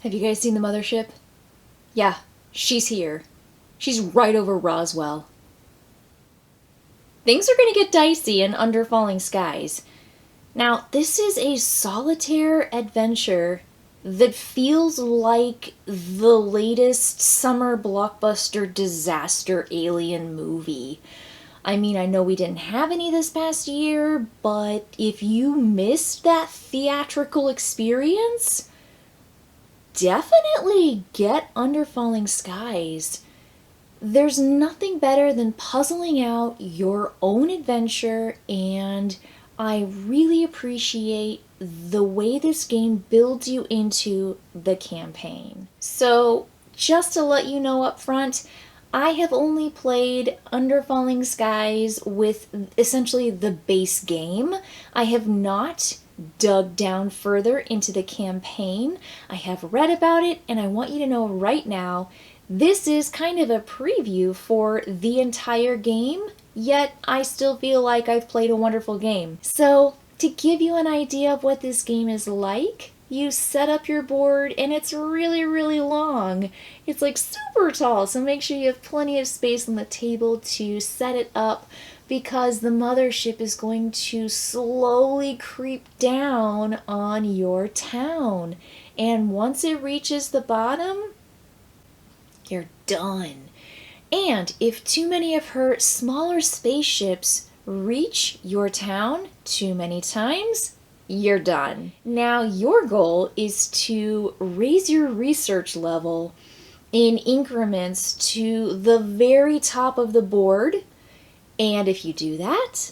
Have you guys seen the mothership? Yeah, she's here. She's right over Roswell. Things are going to get dicey in Under Falling Skies. Now, this is a solitaire adventure that feels like the latest summer blockbuster disaster alien movie. I mean, I know we didn't have any this past year, but if you missed that theatrical experience, definitely get Under Falling Skies. There's nothing better than puzzling out your own adventure, and I really appreciate the way this game builds you into the campaign. So, just to let you know up front, I have only played Under Falling Skies with essentially the base game. I have not dug down further into the campaign. I have read about it, and I want you to know right now, this is kind of a preview for the entire game, yet I still feel like I've played a wonderful game. So, to give you an idea of what this game is like, you set up your board and it's really, really long. It's like super tall, so make sure you have plenty of space on the table to set it up, because the mothership is going to slowly creep down on your town. And once it reaches the bottom, you're done. And if too many of her smaller spaceships reach your town too many times, you're done. Now, your goal is to raise your research level in increments to the very top of the board. And if you do that,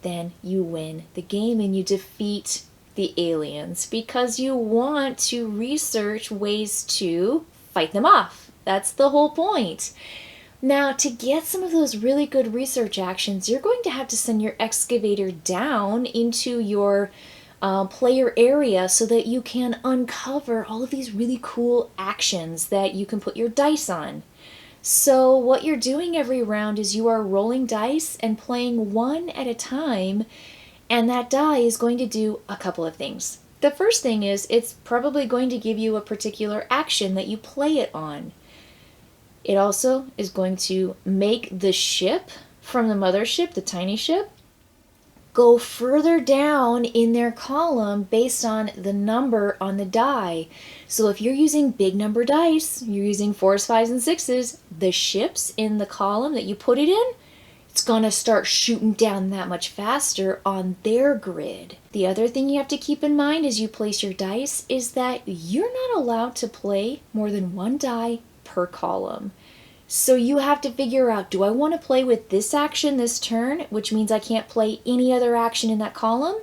then you win the game and you defeat the aliens, because you want to research ways to fight them off. That's the whole point. Now, to get some of those really good research actions, you're going to have to send your excavator down into your player area so that you can uncover all of these really cool actions that you can put your dice on. So what you're doing every round is you are rolling dice and playing one at a time, and that die is going to do a couple of things. The first thing is it's probably going to give you a particular action that you play it on. It also is going to make the ship from the mothership, the tiny ship, go further down in their column based on the number on the die. So if you're using big number dice, you're using 4s, 5s, and 6s, the ships in the column that you put it in, it's going to start shooting down that much faster on their grid. The other thing you have to keep in mind as you place your dice is that you're not allowed to play more than one die per column. So you have to figure out, do I want to play with this action this turn, which means I can't play any other action in that column?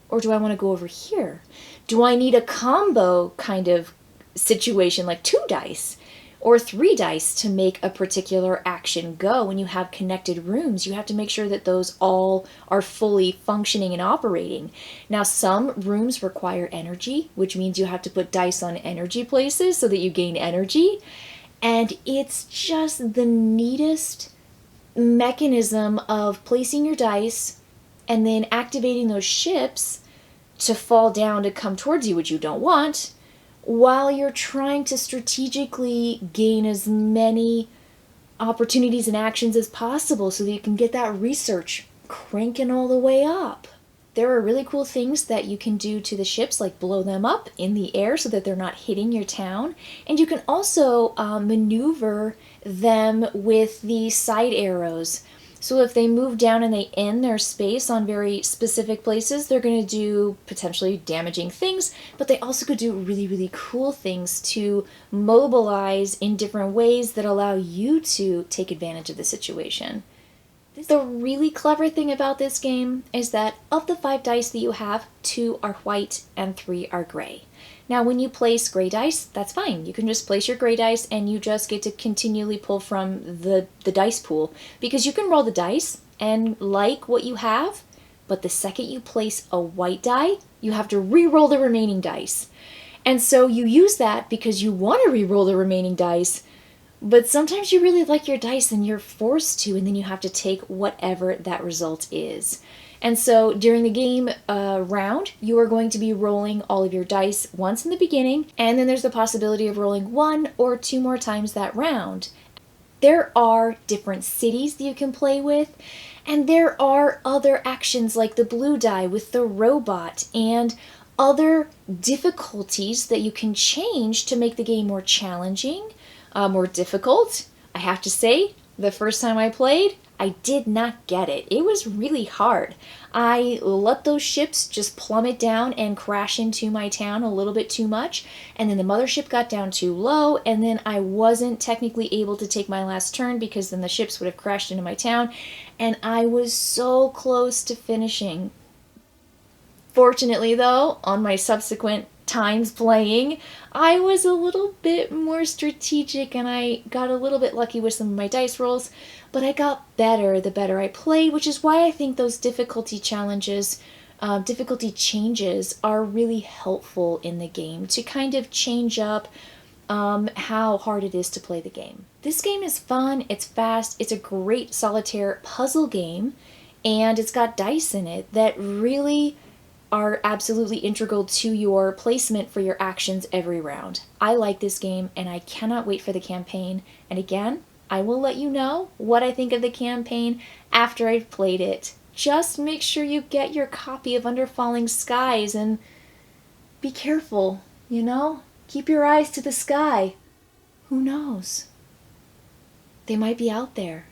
Or do I want to go over here? Do I need a combo kind of situation, like 2 dice or 3 dice to make a particular action go? When you have connected rooms, you have to make sure that those all are fully functioning and operating. Now, some rooms require energy, which means you have to put dice on energy places so that you gain energy. And it's just the neatest mechanism of placing your dice and then activating those ships to fall down to come towards you, which you don't want, while you're trying to strategically gain as many opportunities and actions as possible so that you can get that research cranking all the way up. There are really cool things that you can do to the ships, like blow them up in the air so that they're not hitting your town. And you can also maneuver them with the side arrows. So if they move down and they end their space on very specific places, they're going to do potentially damaging things, but they also could do really, really cool things to mobilize in different ways that allow you to take advantage of the situation. The really clever thing about this game is that of the 5 dice that you have, 2 are white and 3 are gray. Now, when you place gray dice, that's fine. You can just place your gray dice and you just get to continually pull from the dice pool, because you can roll the dice and like what you have, but the second you place a white die, you have to re-roll the remaining dice. And so you use that because you want to re-roll the remaining dice, But sometimes you really like your dice and you're forced to, and then you have to take whatever that result is. And so during the game round, you are going to be rolling all of your dice once in the beginning, and then there's the possibility of rolling 1 or 2 more times that round. There are different cities that you can play with, and there are other actions like the blue die with the robot and other difficulties that you can change to make the game more challenging, more difficult. I have to say, the first time I played, I did not get it. It was really hard. I let those ships just plummet down and crash into my town a little bit too much, and then the mothership got down too low, and then I wasn't technically able to take my last turn because then the ships would have crashed into my town, and I was so close to finishing. Fortunately, though, on my subsequent times playing, I was a little bit more strategic and I got a little bit lucky with some of my dice rolls, but I got better the better I played, which is why I think those difficulty challenges, difficulty changes are really helpful in the game to kind of change up how hard it is to play the game. This game is fun, it's fast, it's a great solitaire puzzle game, and it's got dice in it that really are absolutely integral to your placement for your actions every round. I like this game and I cannot wait for the campaign. And again, I will let you know what I think of the campaign after I've played it. Just make sure you get your copy of Under Falling Skies and be careful, you know? Keep your eyes to the sky. Who knows? They might be out there.